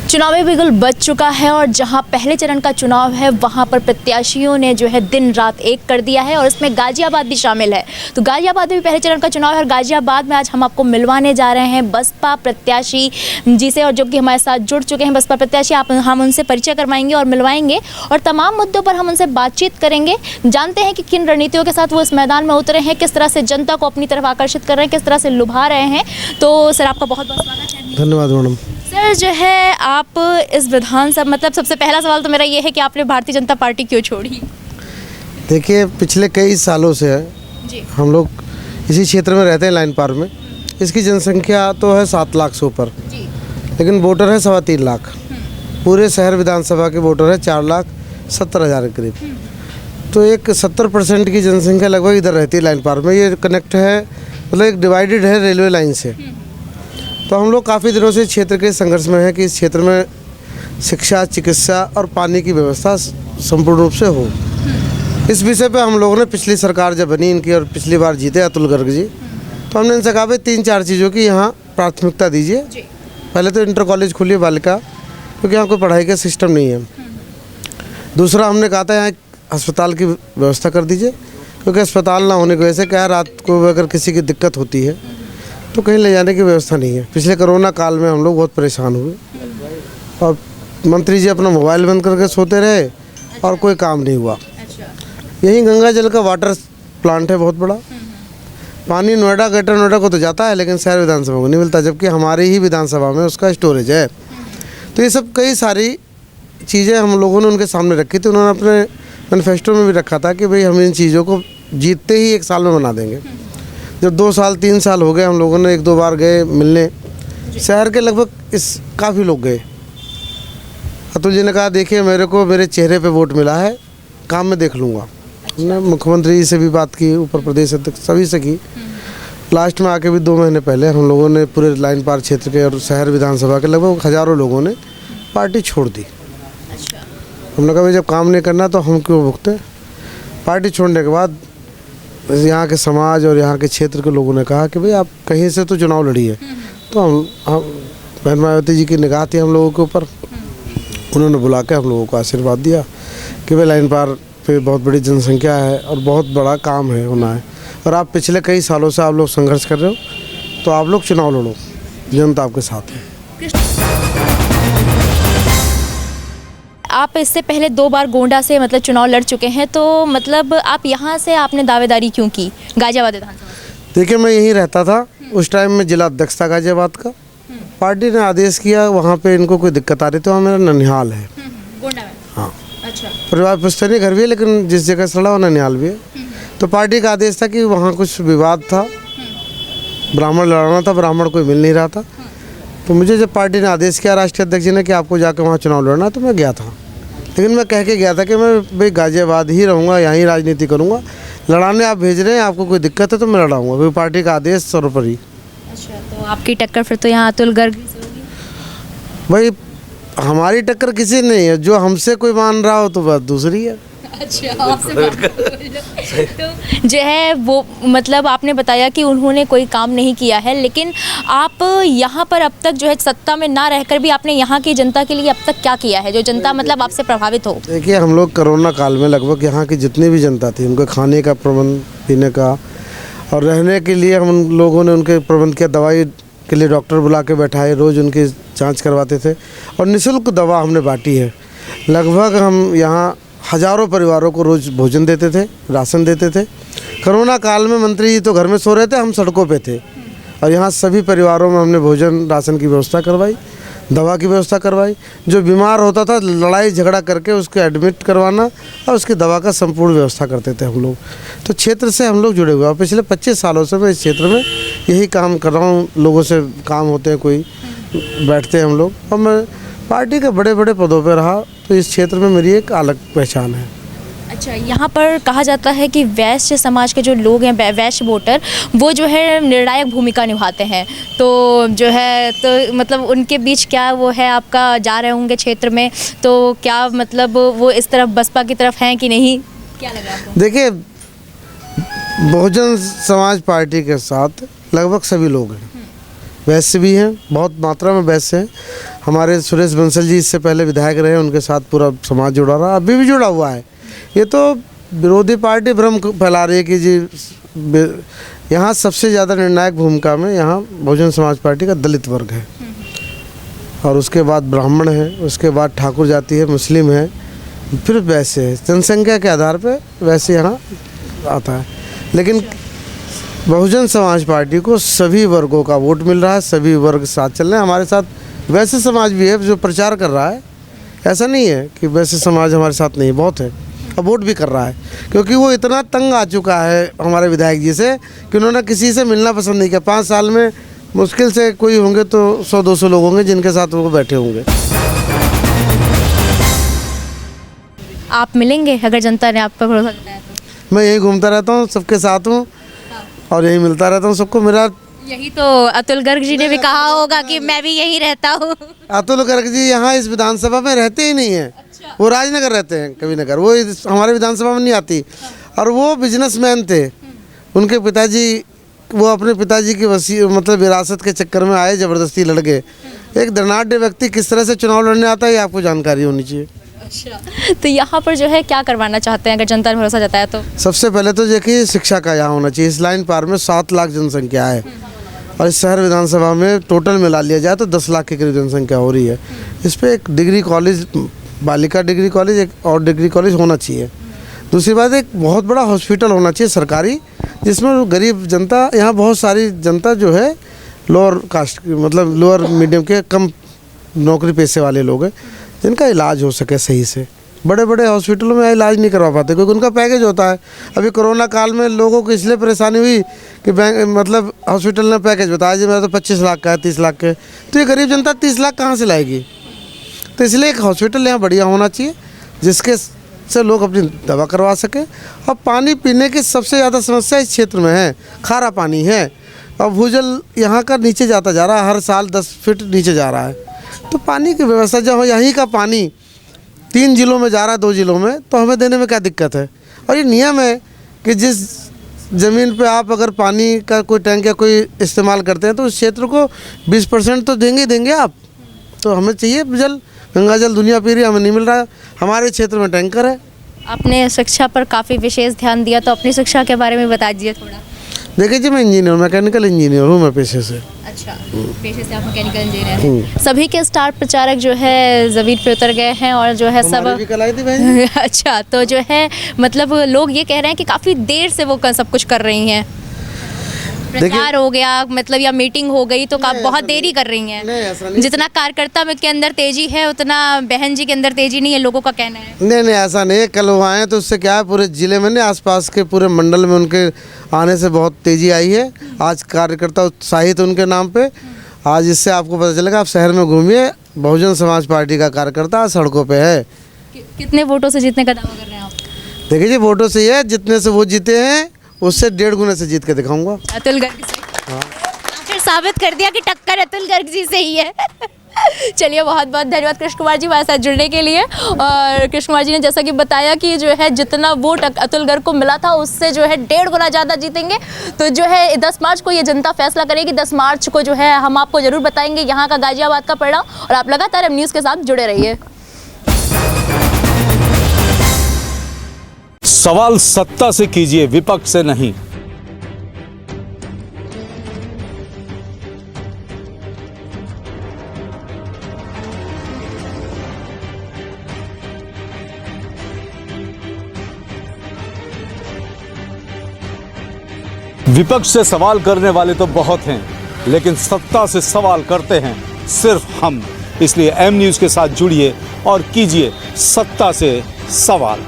चुनावी बिगुल बज चुका है और जहां पहले चरण का चुनाव है वहां पर प्रत्याशियों ने जो है दिन रात एक कर दिया है और इसमें गाजियाबाद भी शामिल है। तो गाजियाबाद में भी पहले चरण का चुनाव है और गाजियाबाद में आज हम आपको मिलवाने जा रहे हैं बसपा प्रत्याशी जी से, और जो कि हमारे साथ जुड़ चुके हैं बसपा प्रत्याशी। हम उनसे परिचय करवाएंगे और मिलवाएंगे और तमाम मुद्दों पर हम उनसे बातचीत करेंगे। जानते हैं कि किन रणनीतियों के साथ वो इस मैदान में उतरे हैं, किस तरह से जनता को अपनी तरफ आकर्षित कर रहे हैं, किस तरह से लुभा रहे हैं। तो सर आपका बहुत बहुत स्वागत है। धन्यवाद मैडम। सर जो है आप इस विधानसभा, मतलब सबसे पहला सवाल तो मेरा ये है कि आपने भारतीय जनता पार्टी क्यों छोड़ी? देखिए, पिछले कई सालों से जी। हम लोग इसी क्षेत्र में रहते हैं, लाइन पार में। इसकी जनसंख्या तो है 7 लाख से ऊपर, लेकिन वोटर है 3.25 लाख। पूरे शहर विधानसभा के वोटर है 4,70,000 के करीब। तो एक 70% की जनसंख्या लगभग इधर रहती है लाइन पार में। ये कनेक्ट है, मतलब एक डिवाइडेड है रेलवे लाइन से। तो हम लोग काफ़ी दिनों से क्षेत्र के संघर्ष में हैं कि इस क्षेत्र में शिक्षा, चिकित्सा और पानी की व्यवस्था संपूर्ण रूप से हो। इस विषय पे हम लोगों ने पिछली सरकार जब बनी इनकी और पिछली बार जीते अतुल गर्ग जी, तो हमने इनसे कहा भाई 3-4 चीज़ों की यहाँ प्राथमिकता दीजिए। पहले तो इंटर कॉलेज खुली है बालिका, क्योंकि यहाँ कोई पढ़ाई का सिस्टम नहीं है। दूसरा हमने कहा था यहाँ अस्पताल की व्यवस्था कर दीजिए, क्योंकि अस्पताल ना होने की वजह से क्या रात को अगर किसी की दिक्कत होती है तो कहीं ले जाने की व्यवस्था नहीं है। पिछले कोरोना काल में हम लोग बहुत परेशान हुए और मंत्री जी अपना मोबाइल बंद करके सोते रहे और कोई काम नहीं हुआ। यहीं गंगा जल का वाटर प्लांट है बहुत बड़ा। पानी नोएडा, ग्रेटर नोएडा को तो जाता है, लेकिन शहर विधानसभा को नहीं मिलता, जबकि हमारी ही विधानसभा में उसका स्टोरेज है। तो ये सब कई सारी चीज़ें हम लोगों ने उनके सामने रखी थी। उन्होंने अपने मैनिफेस्टो में भी रखा था कि भाई हम इन चीज़ों को जीतते ही 1 साल में बना देंगे। जब 2 साल 3 साल हो गए, हम लोगों ने 1-2 बार गए मिलने, शहर के लगभग काफ़ी लोग गए। अतुल जी ने कहा देखिए मेरे को मेरे चेहरे पे वोट मिला है, काम में देख लूँगा। हमने मुख्यमंत्री जी से भी बात की, ऊपर प्रदेश अध्यक्ष सभी से की। लास्ट में आके भी 2 महीने पहले हम लोगों ने पूरे लाइन पार क्षेत्र के और शहर विधानसभा के लगभग हज़ारों लोगों ने पार्टी छोड़ दी। हमने कहा भाई जब काम नहीं करना तो हम क्यों भुगते। पार्टी छोड़ने के बाद यहाँ के समाज और यहाँ के क्षेत्र के लोगों ने कहा कि भाई आप कहीं से तो चुनाव लड़िए। तो हम बहन मायावती जी की निगाह थी हम लोगों के ऊपर। उन्होंने बुला के हम लोगों को आशीर्वाद दिया कि भाई लाइन पार पे बहुत बड़ी जनसंख्या है और बहुत बड़ा काम है होना है, और आप पिछले कई सालों से आप लोग संघर्ष कर रहे हो, तो आप लोग चुनाव लड़ो, जनता आपके साथ है। आप इससे पहले 2 बार गोंडा से मतलब चुनाव लड़ चुके हैं, तो मतलब आप यहाँ से आपने दावेदारी क्यों की गाजियाबाद विधानसभा? देखिए, मैं यहीं रहता था उस टाइम में, जिला अध्यक्ष था गाजियाबाद का। पार्टी ने आदेश किया, वहाँ पे इनको कोई दिक्कत आ रही थी। वहाँ मेरा ननिहाल है गोंडा में। हाँ, अच्छा। परिवार पुश्तैनी घर भी है, लेकिन जिस जगह सड़ा वो ननिहाल भी है। तो पार्टी का आदेश था कि वहाँ कुछ विवाद था, ब्राह्मण लड़ाना था, ब्राह्मण कोई मिल नहीं रहा था। तो मुझे जब पार्टी ने आदेश किया राष्ट्रीय अध्यक्ष जी ने कि आपको जाकर वहाँ चुनाव लड़ना, तो मैं गया था। लेकिन मैं कह के गया था कि मैं भाई गाजियाबाद ही रहूँगा, यहाँ राजनीति करूँगा। लड़ाने आप भेज रहे हैं, आपको कोई दिक्कत है तो मैं लड़ाऊँगा, भाई पार्टी का आदेश सर्वोपरि। अच्छा, तो आपकी टक्कर फिर तो यहाँ अतुल गर्ग से होगी? भाई हमारी टक्कर किसी नहीं है, जो हमसे कोई मान रहा हो तो बात दूसरी है। अच्छा, आपसे तो जो है वो मतलब आपने बताया कि उन्होंने कोई काम नहीं किया है, लेकिन आप यहाँ पर अब तक जो है सत्ता में ना रहकर भी आपने यहाँ की जनता के लिए अब तक क्या किया है जो जनता मतलब आपसे प्रभावित हो? देखिए, हम लोग कोरोना काल में लगभग यहाँ की जितनी भी जनता थी उनके खाने का प्रबंध, पीने का और रहने के लिए हम लोगों ने उनके प्रबंध किया। दवाई के लिए डॉक्टर बुला के बैठाए, रोज़ उनकी जाँच करवाते थे और निःशुल्क दवा हमने बांटी है। लगभग हम यहाँ हज़ारों परिवारों को रोज़ भोजन देते थे, राशन देते थे। कोरोना काल में मंत्री जी तो घर में सो रहे थे, हम सड़कों पे थे, और यहाँ सभी परिवारों में हमने भोजन राशन की व्यवस्था करवाई, दवा की व्यवस्था करवाई। जो बीमार होता था लड़ाई झगड़ा करके उसको एडमिट करवाना और उसकी दवा का संपूर्ण व्यवस्था करते थे हम लोग। तो क्षेत्र से हम लोग जुड़े हुए हैं। पिछले 25 सालों से मैं इस क्षेत्र में यही काम कर रहा हूँ। लोगों से काम होते हैं, कोई बैठते हैं हम लोग, और मैं पार्टी के बड़े बड़े पदों पर रहा, तो इस क्षेत्र में मेरी एक अलग पहचान है। अच्छा, यहाँ पर कहा जाता है कि वैश्य समाज के जो लोग हैं, वैश्य वोटर, वो जो है निर्णायक भूमिका निभाते हैं। तो जो है तो मतलब उनके बीच क्या वो है, आपका जा रहे होंगे क्षेत्र में, तो क्या मतलब वो इस तरफ बसपा की तरफ हैं कि नहीं, क्या लगा आपको? देखिए, बहुजन समाज पार्टी के साथ लगभग सभी लोग हैं, वैश्य भी हैं, बहुत मात्रा में वैश्य हैं। हमारे सुरेश बंसल जी इससे पहले विधायक रहे, उनके साथ पूरा समाज जुड़ा रहा, अभी भी जुड़ा हुआ है। ये तो विरोधी पार्टी भ्रम फैला रही है कि जी यहाँ सबसे ज़्यादा निर्णायक भूमिका में यहाँ बहुजन समाज पार्टी का दलित वर्ग है, और उसके बाद ब्राह्मण है, उसके बाद ठाकुर जाति है, मुस्लिम है, फिर वैसे है, जनसंख्या के आधार पर वैसे यहाँ आता है। लेकिन बहुजन समाज पार्टी को सभी वर्गों का वोट मिल रहा है, सभी वर्ग साथ चल रहे हैं। हमारे साथ वैसे समाज भी है जो प्रचार कर रहा है, ऐसा नहीं है कि वैसे समाज हमारे साथ नहीं, बहुत है, अब वोट भी कर रहा है, क्योंकि वो इतना तंग आ चुका है हमारे विधायक जी से कि उन्होंने किसी से मिलना पसंद नहीं किया। 5 साल में मुश्किल से कोई होंगे तो 100-200 लोग होंगे जिनके साथ वो बैठे होंगे। आप मिलेंगे अगर जनता ने आप पर भरोसा जताया तो? मैं यही घूमता रहता हूँ, सबके साथ हूँ और यही मिलता रहता हूँ सबको। मेरा यही तो अतुल गर्ग जी ने भी कहा होगा कि मैं भी यहीं रहता हूँ। अतुल गर्ग जी यहाँ इस विधानसभा में रहते ही नहीं हैं। वो राजनगर रहते हैं, कविनगर, वो हमारे विधानसभा में नहीं आती। और वो बिजनेसमैन थे, उनके पिताजी, वो अपने पिताजी की मतलब विरासत के चक्कर में आए, ज़बरदस्ती लड़ गए। एक धनाढ़ व्यक्ति किस तरह से चुनाव लड़ने आता है ये आपको जानकारी होनी चाहिए। अच्छा, तो यहाँ पर जो है क्या करवाना चाहते हैं अगर जनता ने भरोसा जताया तो? सबसे पहले तो देखिए शिक्षा का यहाँ होना चाहिए। इस लाइन पार में 7 लाख जनसंख्या है और इस शहर विधानसभा में टोटल मिला लिया जाए तो 10 लाख के करीब जनसंख्या हो रही है। इस पर एक डिग्री कॉलेज, बालिका डिग्री कॉलेज, एक और डिग्री कॉलेज होना चाहिए। दूसरी बात, एक बहुत बड़ा हॉस्पिटल होना चाहिए सरकारी, जिसमें गरीब जनता, यहाँ बहुत सारी जनता जो है लोअर कास्ट, मतलब लोअर मीडियम के, कम नौकरी पेशे वाले लोग हैं, जिनका इलाज हो सके सही से। बड़े बड़े हॉस्पिटलों में इलाज नहीं करवा पाते क्योंकि उनका पैकेज होता है। अभी कोरोना काल में लोगों को इसलिए परेशानी हुई कि बैंक, मतलब हॉस्पिटल ने पैकेज बताया जी मेरा तो 25 लाख का है, 30 लाख का, तो ये गरीब जनता 30 लाख कहाँ से लाएगी? तो इसलिए एक हॉस्पिटल यहाँ बढ़िया होना चाहिए जिसके से लोग अपनी दवा करवा सकें। और पानी पीने की सबसे ज़्यादा समस्या इस क्षेत्र में है, खारा पानी है और भूजल यहाँ का नीचे जाता जा रहा है, हर साल 10 फीट नीचे जा रहा है। तो पानी की व्यवस्था जब यहीं का पानी 3 जिलों में जा रहा है, 2 जिलों में, तो हमें देने में क्या दिक्कत है? और ये नियम है कि जिस ज़मीन पे आप अगर पानी का कोई टैंक या कोई इस्तेमाल करते हैं तो उस क्षेत्र को 20% तो देंगे आप। तो हमें चाहिए जल, गंगा जल दुनिया पी रही, हमें नहीं मिल रहा है। हमारे क्षेत्र में टैंकर है। आपने शिक्षा पर काफ़ी विशेष ध्यान दिया, तो अपनी शिक्षा के बारे में बता दीजिए थोड़ा। देखिए जी, मैं इंजीनियर, मैकेनिकल इंजीनियर हूँ मैं पेशे से। अच्छा, पेशे से आप मैकेनिकल इंजीनियर हैं। सभी के स्टार प्रचारक जो है ज़मीन पे उतर गए हैं और जो है सब भी कल आई थी बहन। अच्छा, तो जो है मतलब लोग ये कह रहे हैं कि काफ़ी देर से वो सब कुछ कर रही हैं, प्रचार हो गया मतलब या मीटिंग हो गई तो बहुत देरी कर रही हैं। जितना कार्यकर्ता में के अंदर तेजी है उतना बहन जी के अंदर तेजी नहीं है, लोगों का कहना है। नहीं, ऐसा नहीं है। कल वो आए तो उससे क्या है, पूरे ज़िले में नहीं, आसपास के पूरे मंडल में उनके आने से बहुत तेज़ी आई है। आज कार्यकर्ता उत्साहित उनके नाम पे। आज इससे आपको पता चलेगा, आप शहर में घूमिए, बहुजन समाज पार्टी का कार्यकर्ता सड़कों पे है। कितने वोटों से जीतने का दावा कर रहे हैं आप? देखिए जी, वोटों से ये जितने से वो जीते हैं उससे 1.5 गुना से जीत के दिखाऊंगा। अतुल गर्ग से? हाँ। फिर साबित कर दिया कि टक्कर अतुल गर्ग जी से ही है। चलिए, बहुत बहुत धन्यवाद कृष्ण कुमार जी हमारे साथ जुड़ने के लिए। और कृष्ण कुमार जी ने जैसा कि बताया कि जो है जितना वोट अतुल गर्ग को मिला था उससे जो है 1.5 गुना ज़्यादा जीतेंगे। तो जो है 10 मार्च को ये जनता फैसला करेगी। 10 मार्च को जो है हम आपको ज़रूर बताएंगे यहाँ का गाजियाबाद का परिणाम। और आप लगातार एम न्यूज़ के साथ जुड़े रहिए। सवाल सत्ता से कीजिए, विपक्ष से नहीं। विपक्ष से सवाल करने वाले तो बहुत हैं, लेकिन सत्ता से सवाल करते हैं सिर्फ हम। इसलिए एम न्यूज़ के साथ जुड़िए और कीजिए सत्ता से सवाल।